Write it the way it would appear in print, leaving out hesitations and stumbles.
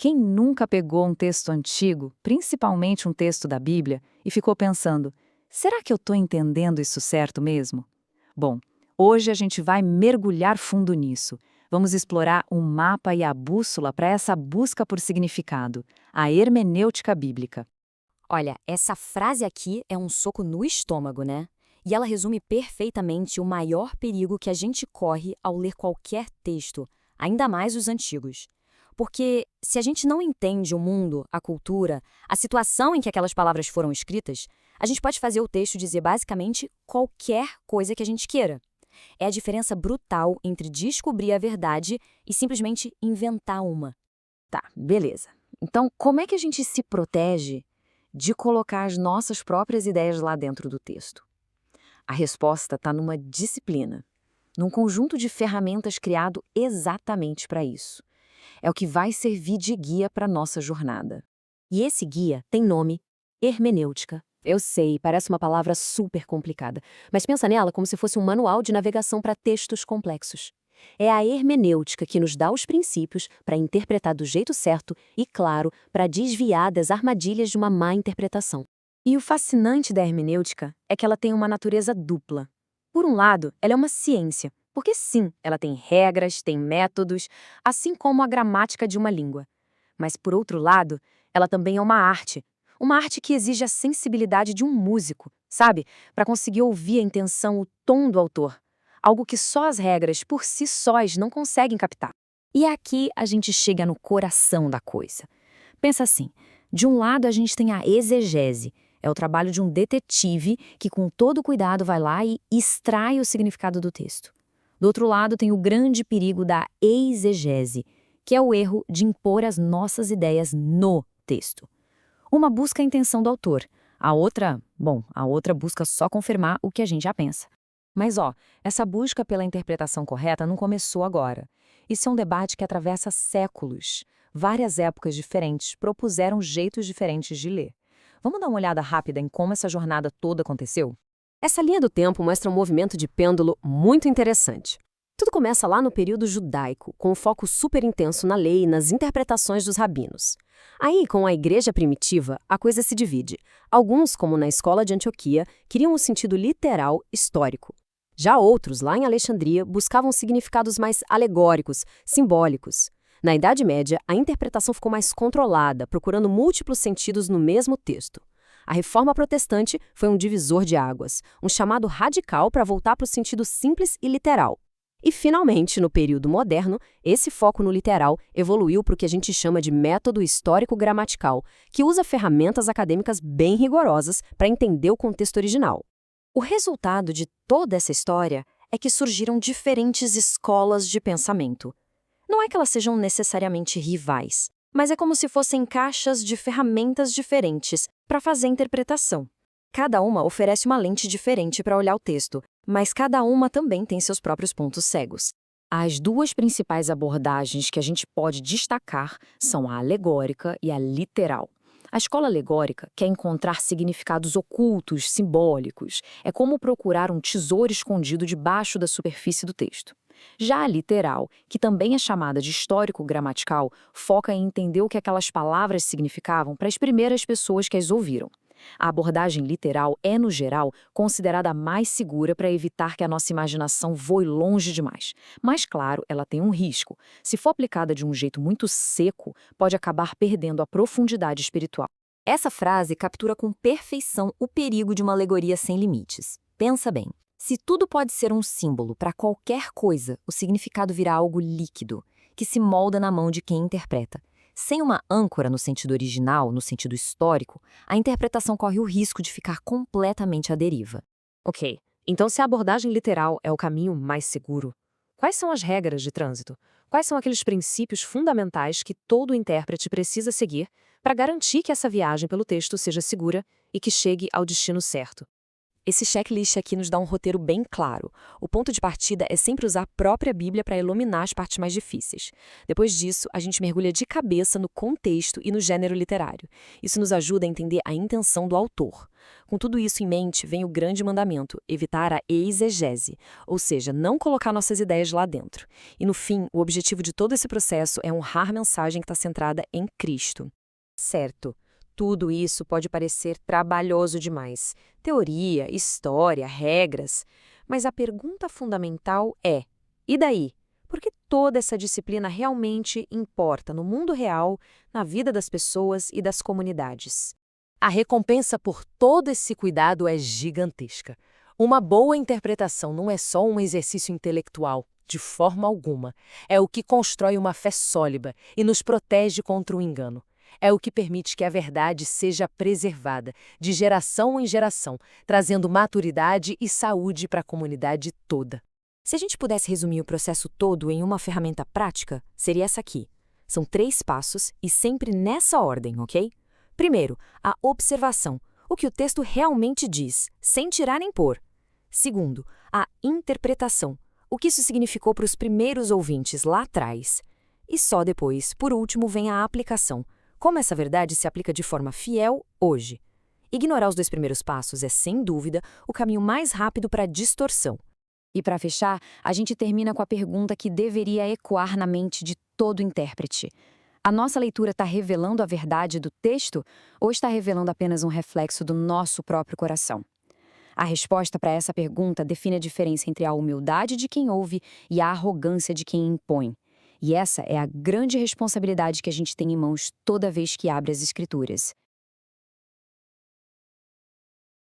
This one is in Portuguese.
Quem nunca pegou um texto antigo, principalmente um texto da Bíblia, e ficou pensando: será que eu estou entendendo isso certo mesmo? Bom, hoje a gente vai mergulhar fundo nisso. Vamos explorar o mapa e a bússola para essa busca por significado, a hermenêutica bíblica. Olha, essa frase aqui é um soco no estômago, né? E ela resume perfeitamente o maior perigo que a gente corre ao ler qualquer texto, ainda mais os antigos. Porque se a gente não entende o mundo, a cultura, a situação em que aquelas palavras foram escritas, a gente pode fazer o texto dizer basicamente qualquer coisa que a gente queira. É a diferença brutal entre descobrir a verdade e simplesmente inventar uma. Tá, beleza. Então, como é que a gente se protege de colocar as nossas próprias ideias lá dentro do texto? A resposta está numa disciplina, num conjunto de ferramentas criado exatamente para isso. É o que vai servir de guia para a nossa jornada. E esse guia tem nome: hermenêutica. Eu sei, parece uma palavra super complicada, mas pensa nela como se fosse um manual de navegação para textos complexos. É a hermenêutica que nos dá os princípios para interpretar do jeito certo e, claro, para desviar das armadilhas de uma má interpretação. E o fascinante da hermenêutica é que ela tem uma natureza dupla. Por um lado, ela é uma ciência, porque sim, ela tem regras, tem métodos, assim como a gramática de uma língua. Mas por outro lado, ela também é uma arte que exige a sensibilidade de um músico, sabe? Para conseguir ouvir a intenção, o tom do autor. Algo que só as regras, por si sós, não conseguem captar. E aqui a gente chega no coração da coisa. Pensa assim, de um lado a gente tem a exegese, é o trabalho de um detetive que com todo cuidado vai lá e extrai o significado do texto. Do outro lado tem o grande perigo da exegese, que é o erro de impor as nossas ideias no texto. Uma busca a intenção do autor, a outra busca só confirmar o que a gente já pensa. Mas essa busca pela interpretação correta não começou agora. Isso é um debate que atravessa séculos. Várias épocas diferentes propuseram jeitos diferentes de ler. Vamos dar uma olhada rápida em como essa jornada toda aconteceu? Essa linha do tempo mostra um movimento de pêndulo muito interessante. Tudo começa lá no período judaico, com um foco super intenso na lei e nas interpretações dos rabinos. Aí, com a igreja primitiva, a coisa se divide. Alguns, como na escola de Antioquia, queriam um sentido literal, histórico. Já outros, lá em Alexandria, buscavam significados mais alegóricos, simbólicos. Na Idade Média, a interpretação ficou mais controlada, procurando múltiplos sentidos no mesmo texto. A Reforma Protestante foi um divisor de águas, um chamado radical para voltar para o sentido simples e literal. E, finalmente, no período moderno, esse foco no literal evoluiu para o que a gente chama de método histórico-gramatical, que usa ferramentas acadêmicas bem rigorosas para entender o contexto original. O resultado de toda essa história é que surgiram diferentes escolas de pensamento. Não é que elas sejam necessariamente rivais, mas é como se fossem caixas de ferramentas diferentes para fazer a interpretação. Cada uma oferece uma lente diferente para olhar o texto, mas cada uma também tem seus próprios pontos cegos. As duas principais abordagens que a gente pode destacar são a alegórica e a literal. A escola alegórica quer encontrar significados ocultos, simbólicos. É como procurar um tesouro escondido debaixo da superfície do texto. Já a literal, que também é chamada de histórico-gramatical, foca em entender o que aquelas palavras significavam para as primeiras pessoas que as ouviram. A abordagem literal é, no geral, considerada a mais segura para evitar que a nossa imaginação voe longe demais. Mas, claro, ela tem um risco. Se for aplicada de um jeito muito seco, pode acabar perdendo a profundidade espiritual. Essa frase captura com perfeição o perigo de uma alegoria sem limites. Pensa bem. Se tudo pode ser um símbolo para qualquer coisa, o significado virá algo líquido, que se molda na mão de quem interpreta. Sem uma âncora no sentido original, no sentido histórico, a interpretação corre o risco de ficar completamente à deriva. Ok, então se a abordagem literal é o caminho mais seguro, quais são as regras de trânsito? Quais são aqueles princípios fundamentais que todo intérprete precisa seguir para garantir que essa viagem pelo texto seja segura e que chegue ao destino certo? Esse checklist aqui nos dá um roteiro bem claro. O ponto de partida é sempre usar a própria Bíblia para iluminar as partes mais difíceis. Depois disso, a gente mergulha de cabeça no contexto e no gênero literário. Isso nos ajuda a entender a intenção do autor. Com tudo isso em mente, vem o grande mandamento, evitar a exegese, ou seja, não colocar nossas ideias lá dentro. E no fim, o objetivo de todo esse processo é honrar a mensagem que está centrada em Cristo. Certo. Tudo isso pode parecer trabalhoso demais. Teoria, história, regras. Mas a pergunta fundamental é: e daí? Por que toda essa disciplina realmente importa no mundo real, na vida das pessoas e das comunidades? A recompensa por todo esse cuidado é gigantesca. Uma boa interpretação não é só um exercício intelectual, de forma alguma. É o que constrói uma fé sólida e nos protege contra o engano. É o que permite que a verdade seja preservada, de geração em geração, trazendo maturidade e saúde para a comunidade toda. Se a gente pudesse resumir o processo todo em uma ferramenta prática, seria essa aqui. São 3 passos e sempre nessa ordem, ok? Primeiro, a observação, o que o texto realmente diz, sem tirar nem pôr. Segundo, a interpretação, o que isso significou para os primeiros ouvintes lá atrás. E só depois, por último, vem a aplicação. Como essa verdade se aplica de forma fiel hoje? Ignorar os 2 primeiros passos é, sem dúvida, o caminho mais rápido para a distorção. E para fechar, a gente termina com a pergunta que deveria ecoar na mente de todo intérprete. A nossa leitura está revelando a verdade do texto ou está revelando apenas um reflexo do nosso próprio coração? A resposta para essa pergunta define a diferença entre a humildade de quem ouve e a arrogância de quem impõe. E essa é a grande responsabilidade que a gente tem em mãos toda vez que abre as Escrituras.